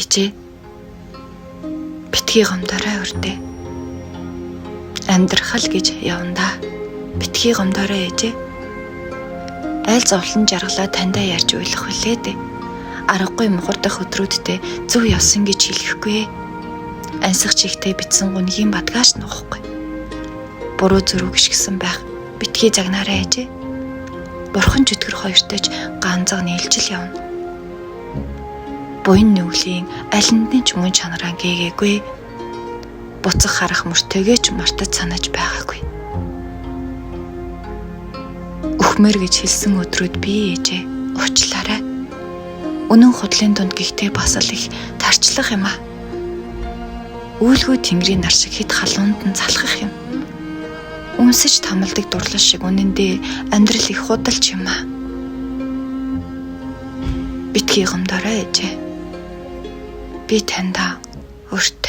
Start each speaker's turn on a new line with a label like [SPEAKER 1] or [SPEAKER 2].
[SPEAKER 1] Ээжээ. Битгий гомдорой урдээ. Амьдрахал гэж явандаа. Битгий гомдорой ээжээ. Айл зовлон жаргалаа таньдаа ярьж уйлах хүлээ дээ. Аргагүй мухардах өдрүүддээ зөв явсан гэж хэлэхгүй. Ансах чихтэй битсэн гүнгийн бадгааш нуухгүй. Буруу зүрүү гიშгсэн байх. Битгий загнаарай ээжээ. Бурхан жүтгэр хоёртой ч ганцаг нийлжил явна. Буян нүглийн алиндны ч мөн чанараа гээгээгүй. Буцах харах мөртөөгөө ч мартаж санаж байгаагүй. Өхмөр гэж хэлсэн өдрүүд би ээжээ уучлаарай. Үнэн худлын дунд гихтээ бас л их тарчлах юм аа. Үйлгүй тэнгэрийн нар шиг хэд халуунд нь залхах юм. Үнсэж тамалдаг дурлал шиг үнэндээ амьдрал их худалч юм аа. Битгий гомдорой ээжээ. Би таньда өрт